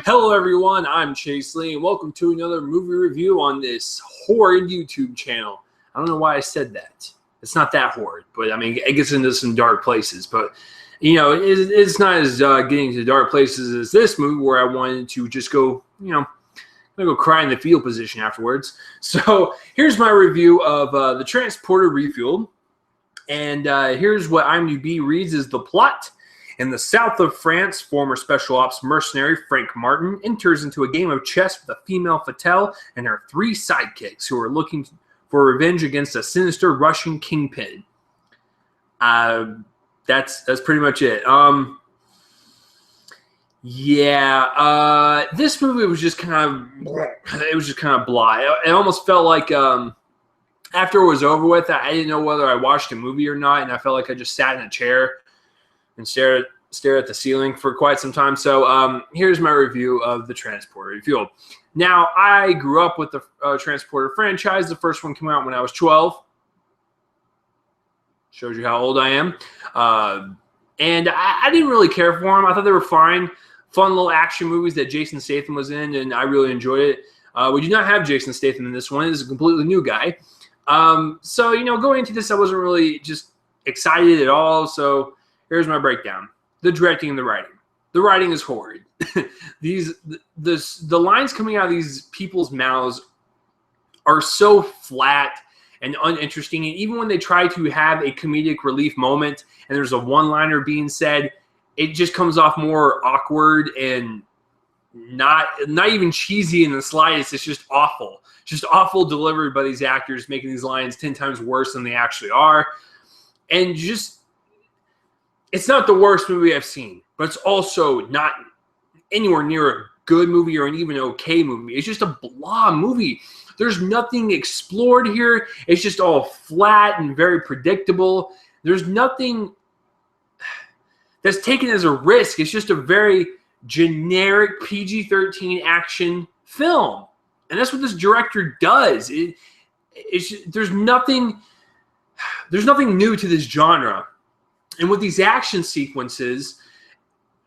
Hello everyone, I'm Chase Lee, and welcome to another movie review on this horrid YouTube channel. I don't know why I said that. It's not that horrid, but I mean, it gets into some dark places. But, you know, it's not as getting to dark places as this movie where I wanted to just go, you know, go cry in the fetal position afterwards. So here's my review of the Transporter Refueled. And here's what IMDb reads as the plot. In the south of France, former special ops mercenary Frank Martin enters into a game of chess with a femme-fatale and her three sidekicks who are looking for revenge against a sinister Russian kingpin. That's pretty much it. This movie was just kind of blah. It almost felt like after it was over with, I didn't know whether I watched a movie or not, and I felt like I just sat in a chair and stare at the ceiling for quite some time. So here's my review of the Transporter Refueled. Now, I grew up with the Transporter franchise. The first one came out when I was 12. Shows you how old I am. And I didn't really care for them. I thought they were fine. Fun little action movies that Jason Statham was in, and I really enjoyed it. We do not have Jason Statham in this one. This is a completely new guy. So, you know, going into this, I wasn't really just excited at all. So here's my breakdown. The directing and the writing. The writing is horrid. The lines coming out of these people's mouths are so flat and uninteresting. And even when they try to have a comedic relief moment and there's a one-liner being said, it just comes off more awkward and not even cheesy in the slightest. It's just awful. Just awful delivered by these actors, making these lines 10 times worse than they actually are. And just, it's not the worst movie I've seen, but it's also not anywhere near a good movie or an even okay movie. It's just a blah movie. There's nothing explored here. It's just all flat and very predictable. There's nothing that's taken as a risk. It's just a very generic PG-13 action film. And that's what this director does. There's nothing new to this genre. And with these action sequences,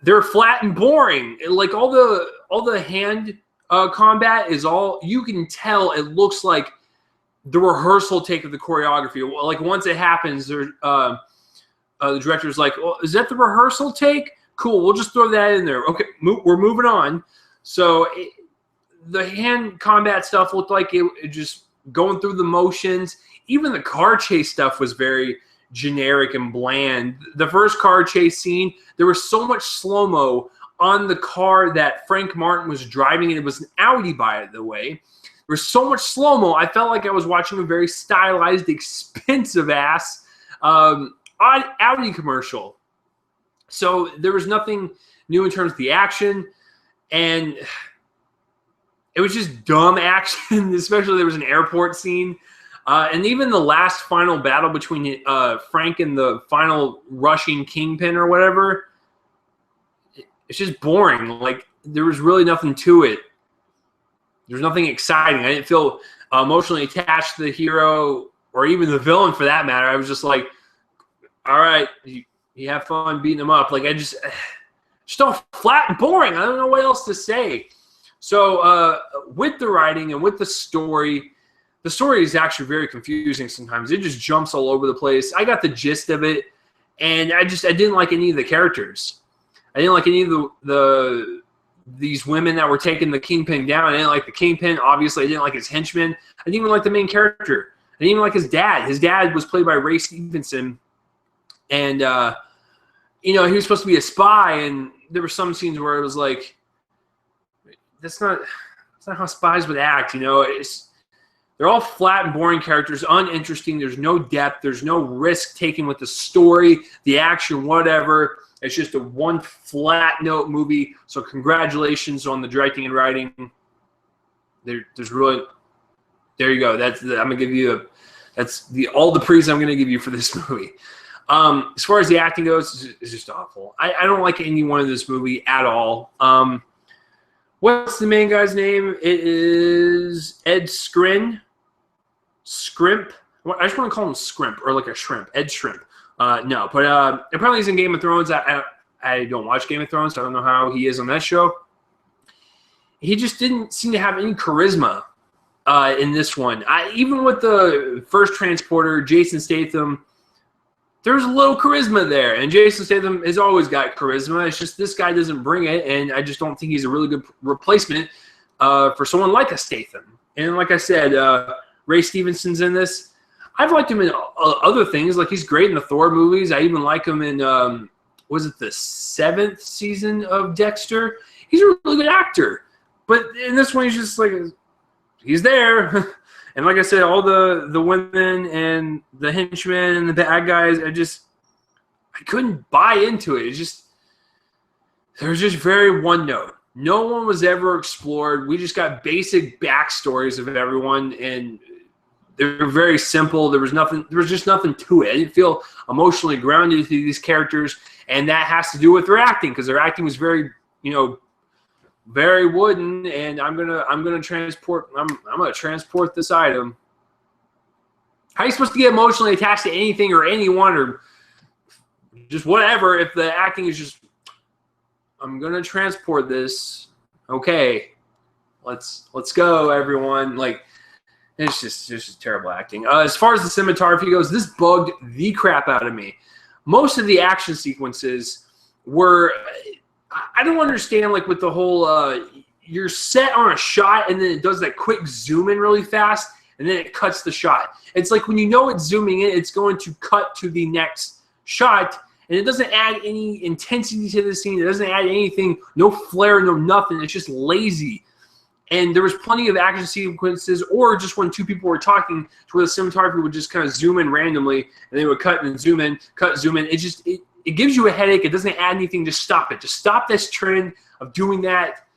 they're flat and boring. Like all the hand combat is all, you can tell it looks like the rehearsal take of the choreography. Like once it happens, the director's like, well, is that the rehearsal take? Cool, we'll just throw that in there. Okay, we're moving on. So the hand combat stuff looked like it just going through the motions. Even the car chase stuff was very generic and bland. The first car chase scene, there was so much slow-mo on the car that Frank Martin was driving, and it was an Audi, by the way. There was so much slow-mo, I felt like I was watching a very stylized, expensive-ass Audi commercial. So there was nothing new in terms of the action, and it was just dumb action, especially there was an airport scene. And even the last final battle between Frank and the final Russian kingpin or whatever, it's just boring. Like, there was really nothing to it. There's nothing exciting. I didn't feel emotionally attached to the hero or even the villain for that matter. I was just like, all right, you have fun beating them up. Like, just all flat and boring. I don't know what else to say. So with the writing and with the story is actually very confusing sometimes. It just jumps all over the place. I got the gist of it, and I didn't like any of the characters. I didn't like any of these women that were taking the kingpin down. I didn't like the kingpin. Obviously, I didn't like his henchmen. I didn't even like the main character. I didn't even like his dad. His dad was played by Ray Stevenson, and you know, he was supposed to be a spy. And there were some scenes where it was like, that's not how spies would act. You know, they're all flat and boring characters, uninteresting. There's no depth. There's no risk taken with the story, the action, whatever. It's just a one flat note movie. So congratulations on the directing and writing. There's really, there you go. I'm gonna give you all the praise I'm gonna give you for this movie. As far as the acting goes, it's just awful. I don't like anyone in this movie at all. What's the main guy's name? It is Ed Skrein. Scrimp. I just want to call him Scrimp, or like a shrimp. Ed Shrimp. No, but apparently he's in Game of Thrones. I don't watch Game of Thrones, so I don't know how he is on that show. he just didn't seem to have any charisma in this one. Even with the first Transporter, Jason Statham, there's a little charisma there, and Jason Statham has always got charisma. It's just this guy doesn't bring it, and I just don't think he's a really good replacement for someone like a Statham. And like I said, Ray Stevenson's in this. I've liked him in other things. Like, he's great in the Thor movies. I even like him in, was it the 7th season of Dexter? He's a really good actor. But in this one, he's just like, he's there. And like I said, all the women and the henchmen and the bad guys, I couldn't buy into it. It was just very one note. No one was ever explored. We just got basic backstories of everyone, and they were very simple. There was just nothing to it. I didn't feel emotionally grounded to these characters, and that has to do with their acting, because their acting was very, very wooden. And I'm gonna transport this item. How are you supposed to get emotionally attached to anything or anyone or just whatever if the acting is just, I'm gonna transport this. Okay, let's go, everyone. Like, it's just terrible acting. As far as the cinematography goes, this bugged the crap out of me. Most of the action sequences were, I don't understand, like, with the whole, you're set on a shot and then it does that quick zoom in really fast and then it cuts the shot. It's like when you know it's zooming in, it's going to cut to the next shot, and it doesn't add any intensity to the scene. It doesn't add anything, no flair, no nothing. It's just lazy. And there was plenty of action sequences, or just when two people were talking, to where the cinematography would just kind of zoom in randomly, and they would cut and zoom in, cut, zoom in. It gives you a headache. It doesn't add anything. Just stop it. Just stop this trend of doing that.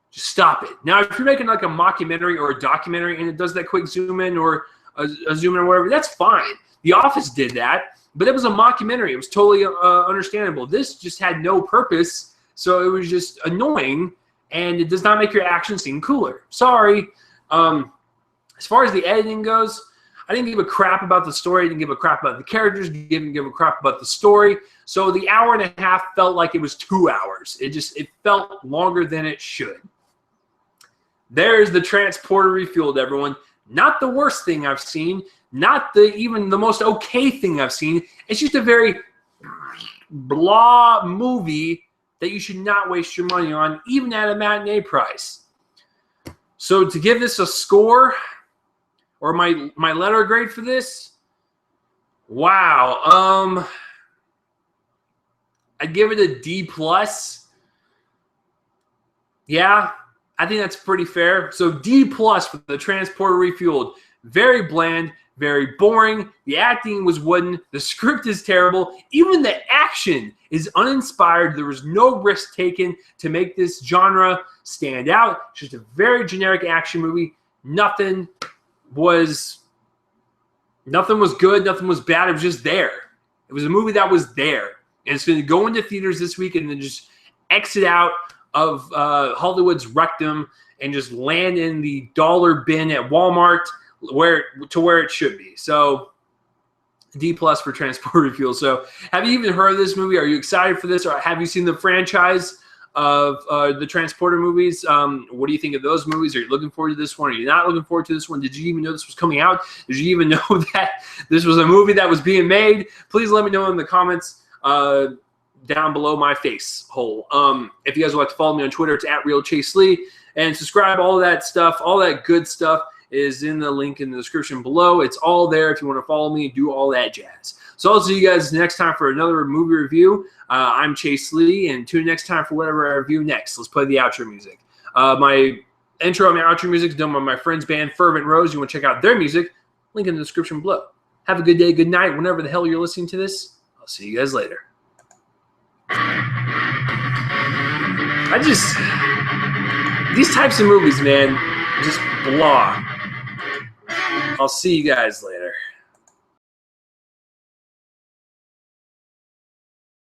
Just stop it. Now, if you're making like a mockumentary or a documentary and it does that quick zoom in or a zoom in or whatever, that's fine. The Office did that, but it was a mockumentary. It was totally understandable. This just had no purpose, so it was just annoying, and it does not make your action scene cooler. Sorry. As far as the editing goes, I didn't give a crap about the story. I didn't give a crap about the characters. Didn't give a crap about the story. So the hour and a half felt like it was 2 hours. It felt longer than it should. There's the Transporter Refueled, everyone. Not the worst thing I've seen. Not even the most okay thing I've seen. It's just a very blah movie that you should not waste your money on, even at a matinee price. So to give this a score, or my letter grade for this, wow. I'd give it a D+. Yeah, I think that's pretty fair. So D+ for the Transporter Refueled. Very bland, very boring. The acting was wooden. The script is terrible. Even the action is uninspired. There was no risk taken to make this genre stand out. It's just a very generic action movie. Nothing was good. Nothing was bad. It was just there. It was a movie that was there. And it's going to go into theaters this week and then just exit out of Hollywood's rectum and just land in the dollar bin at Walmart where it should be. So D+ for Transporter Refueled. So have you even heard of this movie? Are you excited for this? Or have you seen the franchise of the Transporter movies? What do you think of those movies? Are you looking forward to this one? Are you not looking forward to this one? Did you even know this was coming out? Did you even know that this was a movie that was being made? Please let me know in the comments down below my face hole. If you guys would like to follow me on Twitter, it's @RealChaseLee. And subscribe, all that stuff, all that good stuff is in the link in the description below. It's all there if you want to follow me and do all that jazz. So I'll see you guys next time for another movie review. I'm Chase Lee, and tune in next time for whatever I review next. Let's play the outro music. My intro and my outro music is done by my friend's band, Fervent Roze. You want to check out their music, link in the description below. Have a good day, good night, whenever the hell you're listening to this. I'll see you guys later. These types of movies, man, just blah. I'll see you guys later.